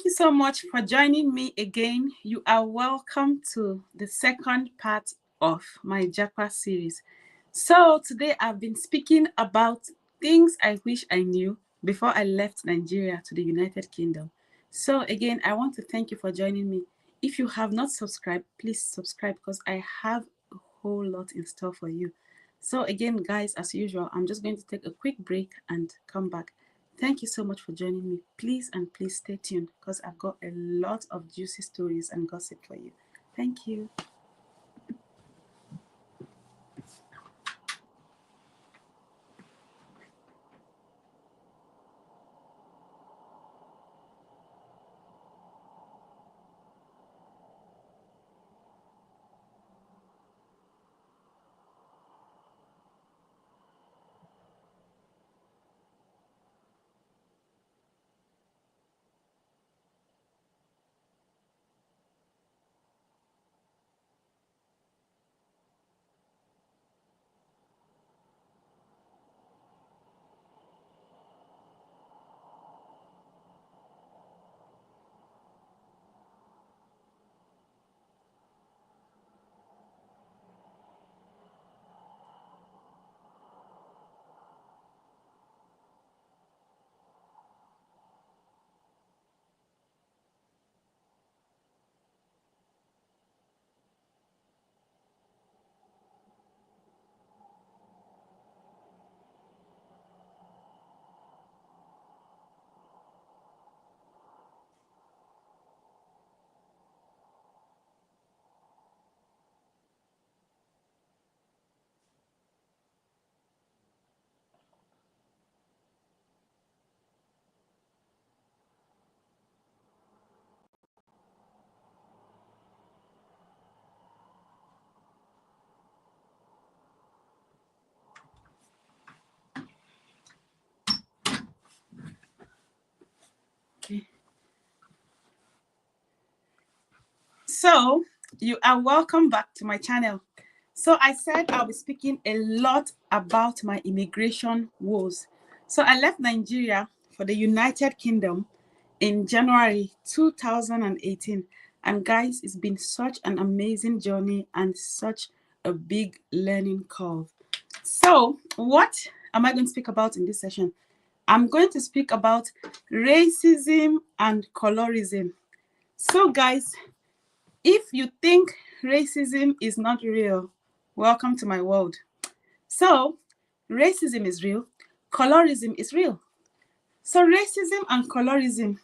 you so much for joining me again. You are welcome to the second part of my Japa series. So today I've been speaking about things I wish I knew before I left Nigeria to the United Kingdom. So again, I want to thank you for joining me. If you have not subscribed, please subscribe because I have a whole lot in store for you. So again, guys, as usual, I'm just going to take a quick break and come back. Thank you so much for joining me. Please stay tuned because I've got a lot of juicy stories and gossip for you. Thank you. Okay. So you are welcome back to my channel. So I said I'll be speaking a lot about my immigration woes. So I left Nigeria for the United Kingdom in January 2018. And guys, it's been such an amazing journey and such a big learning curve. So what am I going to speak about in this session? I'm going to speak about racism and colorism. So guys, if you think racism is not real, welcome to my world. So racism is real, colorism is real. So racism and colorism,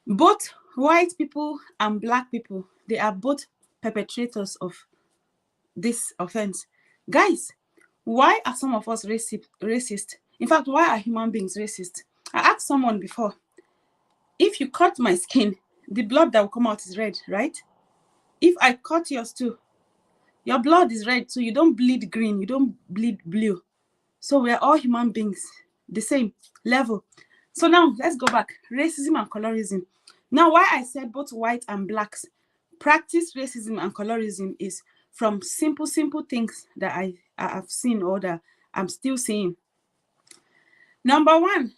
both white people and black people, they are both perpetrators of this offense. Guys, why are some of us racist? In fact, why are human beings racist? I asked someone before, if you cut my skin, the blood that will come out is red, right? If I cut yours too, your blood is red, so you don't bleed green, you don't bleed blue. So we're all human beings, the same level. So now let's go back. Racism and colorism. Now, why I said both white and blacks practice racism and colorism is from simple things that I have seen or that I'm still seeing. Number one,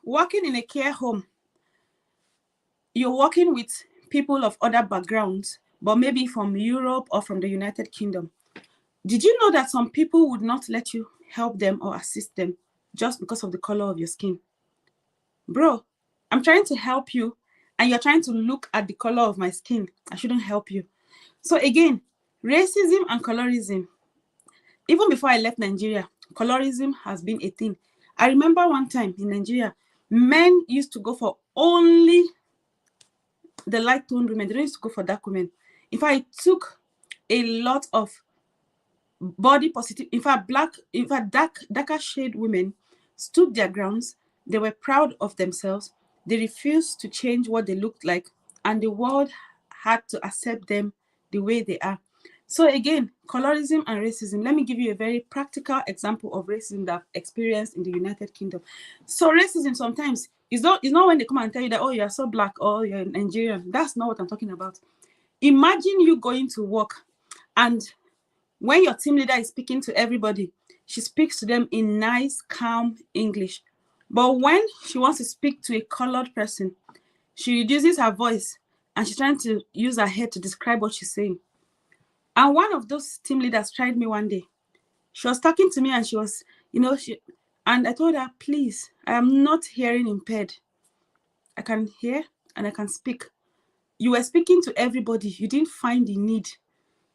working in a care home. You're working with people of other backgrounds, but maybe from Europe or from the United Kingdom. Did you know that some people would not let you help them or assist them just because of the color of your skin? Bro, I'm trying to help you and you're trying to look at the color of my skin. I shouldn't help you. So again, racism and colorism. Even before I left Nigeria, colorism has been a thing. I remember one time in Nigeria, men used to go for only the light-toned women. They don't used to go for dark women. In fact, it took a lot of body positive, in fact, darker shade women stood their grounds. They were proud of themselves. They refused to change what they looked like, and the world had to accept them the way they are. So again, colorism and racism. Let me give you a very practical example of racism that I've experienced in the United Kingdom. So racism sometimes is not when they come and tell you that, oh, you are so black or you're Nigerian. That's not what I'm talking about. Imagine you going to work and when your team leader is speaking to everybody, she speaks to them in nice, calm English. But when she wants to speak to a colored person, She reduces her voice and she's trying to use her head to describe what she's saying. And one of those team leaders tried me one day. She was talking to me and she was, and I told her, please, I am not hearing impaired. I can hear and I can speak. You were speaking to everybody. You didn't find the need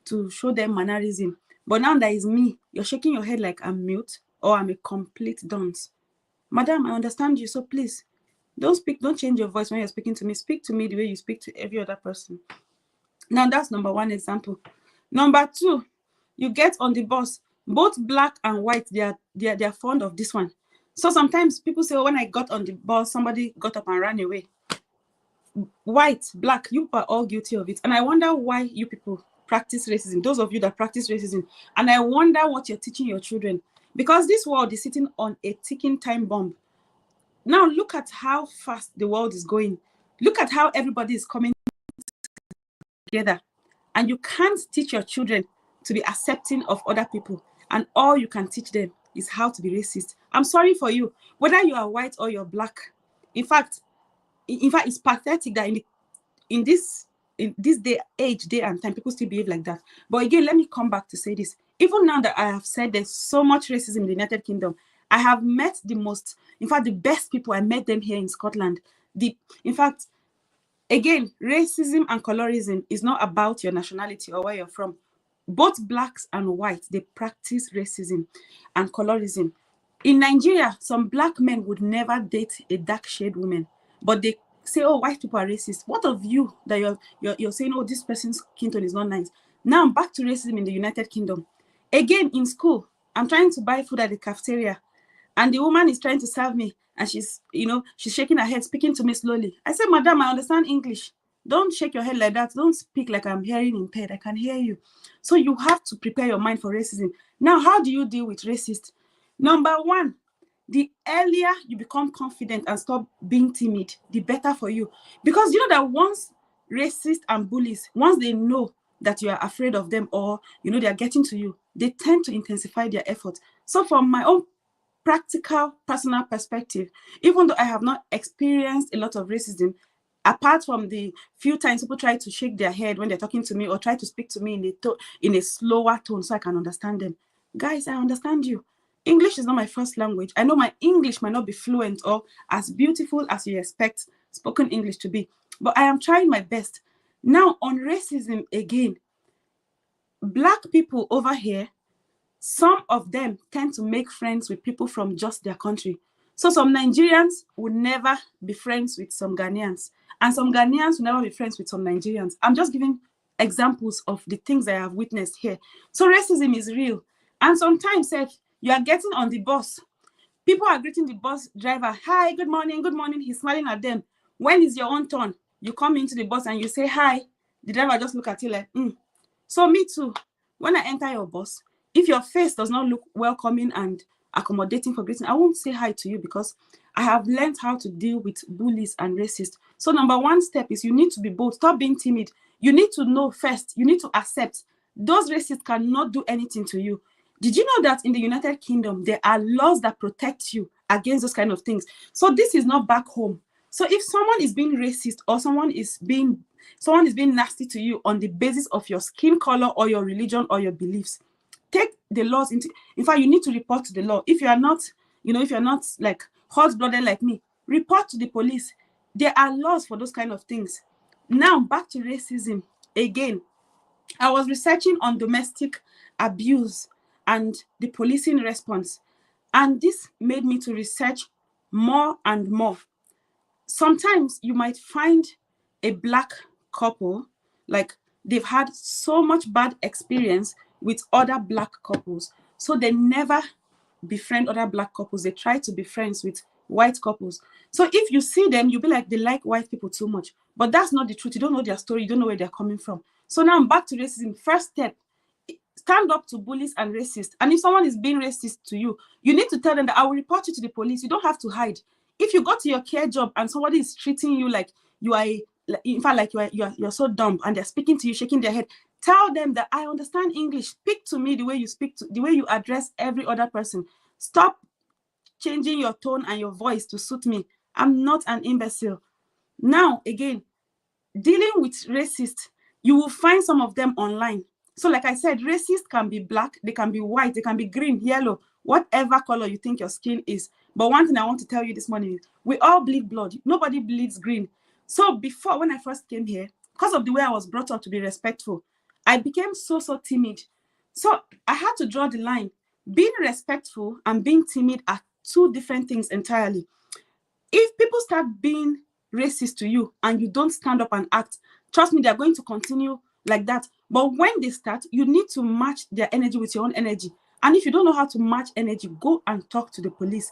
to show them mannerism. But now that is me, you're shaking your head like I'm mute or I'm a complete dunce. Madam, I understand you, so please, don't change your voice when you're speaking to me. Speak to me the way you speak to every other person. Now, that's number one example. Number two, you get on the bus, both black and white, they're fond of this one. So sometimes people say, oh, when I got on the bus, somebody got up and ran away. White, black, you are all guilty of it. And I wonder why you people practice racism, those of you that practice racism. And I wonder what you're teaching your children. Because this world is sitting on a ticking time bomb. Now look at how fast the world is going. Look at how everybody is coming together. And you can't teach your children to be accepting of other people. And all you can teach them is how to be racist. I'm sorry for you, whether you are white or you're black. In fact, it's pathetic that in this day and time, people still behave like that. But again, let me come back to say this. Even now that I have said there's so much racism in the United Kingdom, I have met the best people. I met them here in Scotland. In fact, again, racism and colorism is not about your nationality or where you're from. Both blacks and whites, they practice racism and colorism. In Nigeria, some black men would never date a dark shade woman, but they say, oh, white people are racist. What of you that you're saying, oh, this person's skin tone is not nice? Now back to racism in the United Kingdom. Again, in school, I'm trying to buy food at the cafeteria, and the woman is trying to serve me, and she's shaking her head, speaking to me slowly. I said, Madam, I understand English. Don't shake your head like that. Don't speak like I'm hearing impaired. I can hear you. So you have to prepare your mind for racism. Now, how do you deal with racists? Number one, the earlier you become confident and stop being timid, the better for you. Because you know that once racists and bullies, once they know that you are afraid of them or they are getting to you, they tend to intensify their efforts. So from my own practical, personal perspective, even though I have not experienced a lot of racism, apart from the few times people try to shake their head when they're talking to me or try to speak to me in a slower tone so I can understand them. Guys, I understand you. English is not my first language. I know my English might not be fluent or as beautiful as you expect spoken English to be, but I am trying my best. Now, on racism again, black people over here, some of them tend to make friends with people from just their country. So some Nigerians would never be friends with some Ghanaians, and some Ghanaians will never be friends with some Nigerians. I'm just giving examples of the things I have witnessed here. So racism is real. And sometimes if you are getting on the bus, people are greeting the bus driver, hi, good morning, good morning. He's smiling at them. When is your own turn? You come into the bus and you say hi. The driver just look at you like, So me too. When I enter your bus, if your face does not look welcoming and accommodating for greeting, I won't say hi to you because I have learned how to deal with bullies and racists. So number one step is you need to be bold. Stop being timid. You need to know first. You need to accept. Those racists cannot do anything to you. Did you know that in the United Kingdom, there are laws that protect you against those kind of things? So this is not back home. So if someone is being racist or someone is being nasty to you on the basis of your skin color or your religion or your beliefs, take the laws into. In fact, you need to report to the law. If you are not, if you're not like hot-blooded like me, report to the police. There are laws for those kind of things. Now back to racism again. I was researching on domestic abuse and the policing response, and this made me to research more and more. Sometimes you might find a black couple, like they've had so much bad experience with other black couples, so they never befriend other black couples. They try to be friends with white couples. So if you see them, you'll be like, they like white people too much. But that's not the truth. You don't know their story. You don't know where they're coming from. So now I'm back to racism. First step, stand up to bullies and racists. And if someone is being racist to you, you need to tell them that I will report you to the police. You don't have to hide. If you go to your care job and somebody is treating you like you are in fact, like you're so dumb, and they're speaking to you, shaking their head, tell them that I understand English. Speak to me the way you address every other person. Stop changing your tone and your voice to suit me. I'm not an imbecile. Now, again, dealing with racists, you will find some of them online. So like I said, racists can be black, they can be white, they can be green, yellow, whatever color you think your skin is. But one thing I want to tell you this morning is we all bleed blood. Nobody bleeds green. So before, when I first came here, because of the way I was brought up to be respectful, I became so timid. So I had to draw the line. Being respectful and being timid are two different things entirely. If people start being racist to you and you don't stand up and act, trust me, they're going to continue like that. But when they start, you need to match their energy with your own energy. And if you don't know how to match energy, go and talk to the police.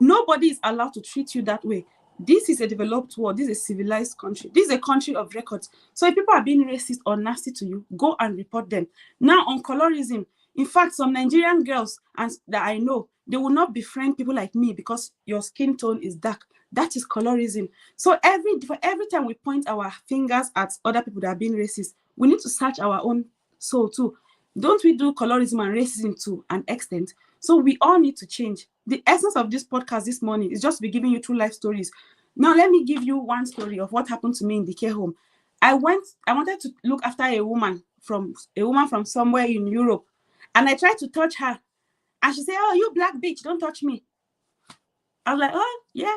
Nobody is allowed to treat you that way. This is a developed world. This is a civilized country. This is a country of records. So if people are being racist or nasty to you, go and report them. Now, on colorism, in fact, some Nigerian girls and that I know, they will not befriend people like me because your skin tone is dark. That is colorism. So for every time we point our fingers at other people that are being racist, we need to search our own soul too. Don't we do colorism and racism to an extent? So we all need to change. The essence of this podcast this morning is just to be giving you true life stories. Now, let me give you one story of what happened to me in the care home. I wanted to look after a woman from somewhere in Europe, and I tried to touch her, and she said, "Oh, you black bitch, don't touch me." I was like, "Oh, yeah."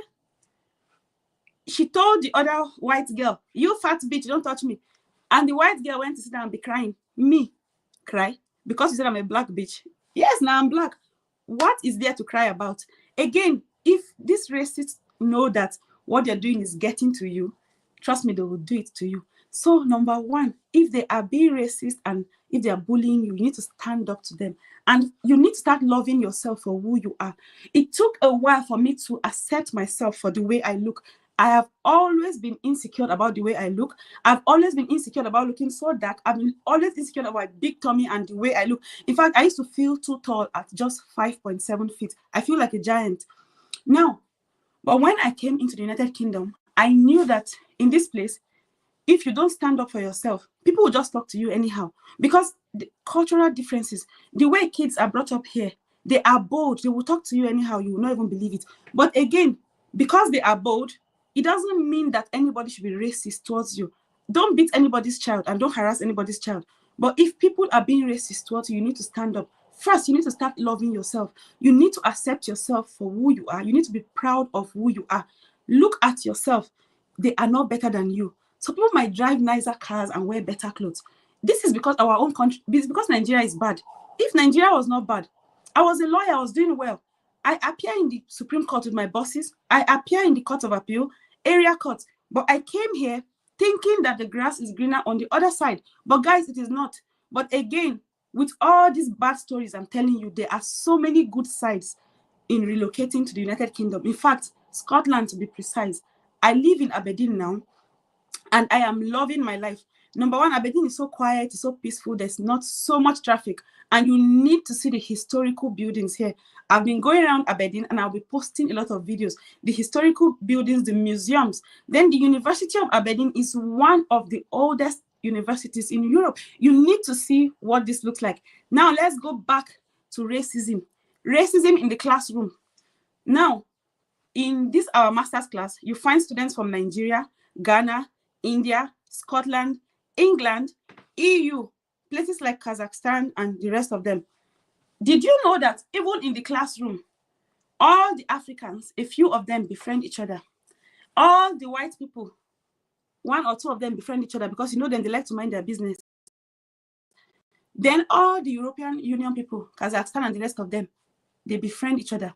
She told the other white girl, "You fat bitch, don't touch me." And the white girl went to sit down and be crying. Me, cry? Because you said I'm a black bitch. Yes, now I'm black. What is there to cry about? Again, if these racists know that what they're doing is getting to you, trust me, they will do it to you. So number one, if they are being racist and if they are bullying you, you need to stand up to them. And you need to start loving yourself for who you are. It took a while for me to accept myself for the way I look. I have always been insecure about the way I look. I've always been insecure about looking so dark. I've been always insecure about my big tummy and the way I look. In fact, I used to feel too tall at just 5.7 feet. I feel like a giant. Now, but when I came into the United Kingdom, I knew that in this place, if you don't stand up for yourself, people will just talk to you anyhow. Because the cultural differences, the way kids are brought up here, they are bold. They will talk to you anyhow. You will not even believe it. But again, because they are bold, it doesn't mean that anybody should be racist towards you. Don't beat anybody's child and don't harass anybody's child. But if people are being racist towards you, you need to stand up. First, you need to start loving yourself. You need to accept yourself for who you are. You need to be proud of who you are. Look at yourself. They are not better than you. So people might drive nicer cars and wear better clothes. This is because our own country, because Nigeria is bad. If Nigeria was not bad, I was a lawyer, I was doing well. I appear in the Supreme Court with my bosses. I appear in the Court of Appeal, area court. But I came here thinking that the grass is greener on the other side. But guys, it is not. But again, with all these bad stories I'm telling you, there are so many good sides in relocating to the United Kingdom. In fact, Scotland to be precise. I live in Aberdeen now, and I am loving my life. Number one, Aberdeen is so quiet, it's so peaceful, there's not so much traffic, and you need to see the historical buildings here. I've been going around Aberdeen and I'll be posting a lot of videos. The historical buildings, the museums. Then the University of Aberdeen is one of the oldest universities in Europe. You need to see what this looks like. Now let's go back to racism. Racism in the classroom. Now, in this our master's class, you find students from Nigeria, Ghana, India, Scotland, England, EU, places like Kazakhstan and the rest of them. Did you know that even in the classroom, all the Africans, a few of them befriend each other. All the white people, one or two of them befriend each other because you know them, they like to mind their business. Then all the European Union people, Kazakhstan and the rest of them, they befriend each other.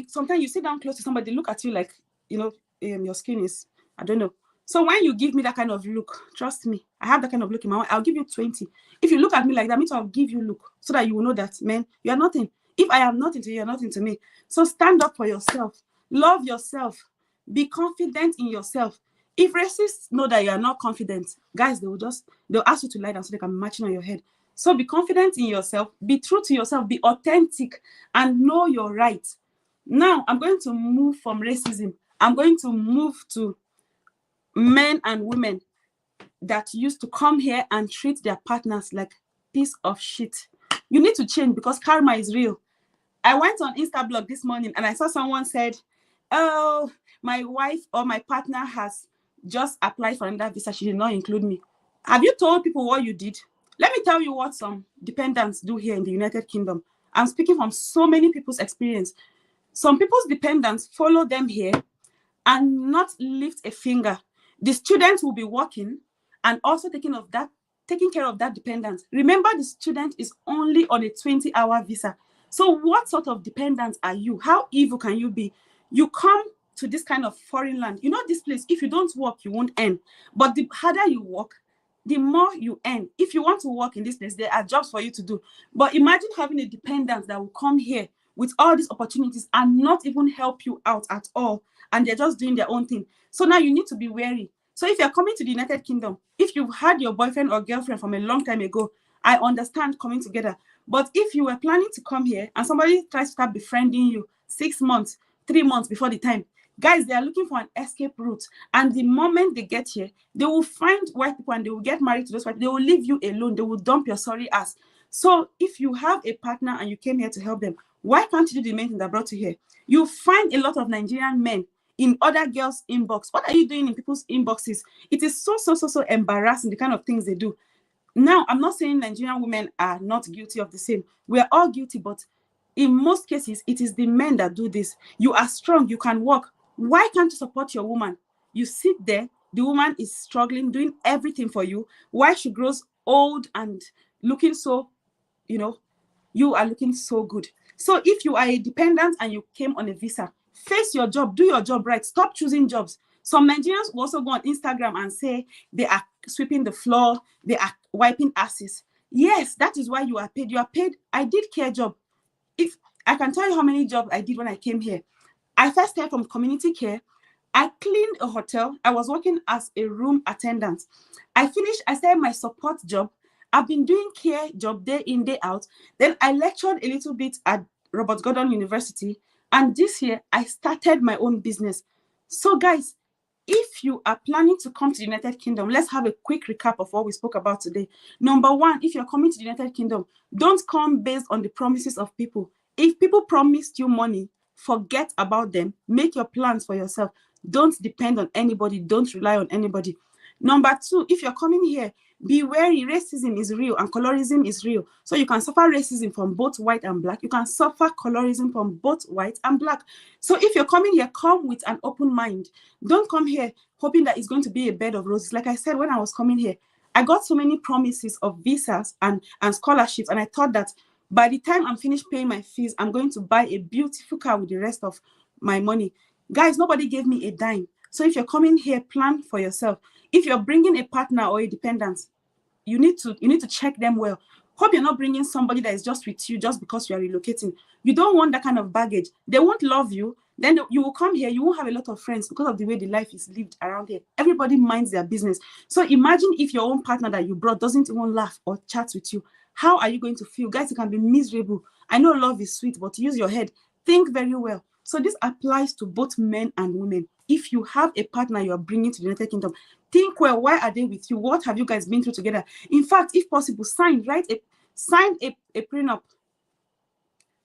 Sometimes you sit down close to somebody, they look at you like, you know, your skin is, I don't know. So when you give me that kind of look, trust me, I have that kind of look in my eye, I'll give you 20. If you look at me like that, means I'll give you look so that you will know that, man, you are nothing. If I am nothing to you, you're nothing to me. So stand up for yourself. Love yourself. Be confident in yourself. If racists know that you are not confident, guys, they'll ask you to lie down so they can be matching on your head. So be confident in yourself. Be true to yourself. Be authentic and know your rights. Now, I'm going to move from racism. I'm going to move to men and women that used to come here and treat their partners like piece of shit. You need to change because karma is real. I went on Instablog this morning and I saw someone said, "Oh, my wife or my partner has just applied for another visa. She did not include me. Have you told people what you did? Let me tell you what some dependents do here in the United Kingdom. I'm speaking from so many people's experience. Some people's dependents follow them here and not lift a finger. The student will be working and also taking care of that dependent. Remember, the student is only on a 20-hour visa. So what sort of dependent are you? How evil can you be? You come to this kind of foreign land. You know this place, if you don't work, you won't earn. But the harder you work, the more you earn. If you want to work in this place, there are jobs for you to do. But imagine having a dependent that will come here with all these opportunities and not even help you out at all. And they're just doing their own thing. So now you need to be wary. So if you're coming to the United Kingdom, if you've had your boyfriend or girlfriend from a long time ago, I understand coming together. But if you were planning to come here and somebody tries to start befriending you 6 months, 3 months before the time, guys, they are looking for an escape route. And the moment they get here, they will find white people and they will get married to those white people. They will leave you alone. They will dump your sorry ass. So if you have a partner and you came here to help them, why can't you do the main thing that brought you here? You find a lot of Nigerian men in other girls' inbox. What are you doing in people's inboxes? It is so embarrassing, the kind of things they do. Now, I'm not saying Nigerian women are not guilty of the same. We are all guilty, but in most cases, it is the men that do this. You are strong, you can work. Why can't you support your woman? You sit there, the woman is struggling, doing everything for you. Why she grows old and looking so, you are looking so good. So if you are a dependent and you came on a visa, face your job, do your job right. Stop choosing jobs. Some Nigerians will also go on Instagram and say they are sweeping the floor, they are wiping asses. Yes, that is why you are paid. You are paid. I did care job. If I can tell you how many jobs I did when I came here. I first started from community care. I cleaned a hotel. I was working as a room attendant. I started my support job. I've been doing care job day in, day out. Then I lectured a little bit at Robert Gordon University. And this year, I started my own business. So guys, if you are planning to come to the United Kingdom, let's have a quick recap of what we spoke about today. Number one, if you're coming to the United Kingdom, don't come based on the promises of people. If people promised you money, forget about them. Make your plans for yourself. Don't depend on anybody. Don't rely on anybody. Number two, if you're coming here, be wary. Racism is real and colorism is real. So you can suffer racism from both white and black. You can suffer colorism from both white and black. So if you're coming here, come with an open mind. Don't come here hoping that it's going to be a bed of roses. Like I said, when I was coming here, I got so many promises of visas and scholarships. And I thought that by the time I'm finished paying my fees, I'm going to buy a beautiful car with the rest of my money. Guys, nobody gave me a dime. So if you're coming here, plan for yourself. If you're bringing a partner or a dependent, you need to check them well. Hope you're not bringing somebody that is just with you just because you are relocating. You don't want that kind of baggage. They won't love you. Then you will come here. You won't have a lot of friends because of the way the life is lived around here. Everybody minds their business. So imagine if your own partner that you brought doesn't even laugh or chat with you. How are you going to feel? Guys, you can be miserable. I know love is sweet, but use your head. Think very well. So this applies to both men and women. If you have a partner you are bringing to the United Kingdom, think well, why are they with you? What have you guys been through together? In fact, if possible, sign a prenup.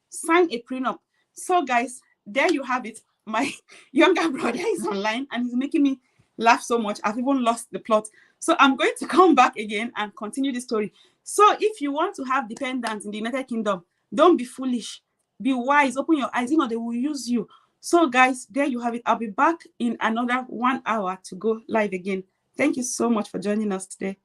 Sign a prenup. So guys, there you have it. My younger brother is online and he's making me laugh so much. I've even lost the plot. So I'm going to come back again and continue the story. So if you want to have dependents in the United Kingdom, don't be foolish. Be wise. Open your eyes. They will use you. So guys, there you have it. I'll be back in another 1 hour to go live again. Thank you so much for joining us today.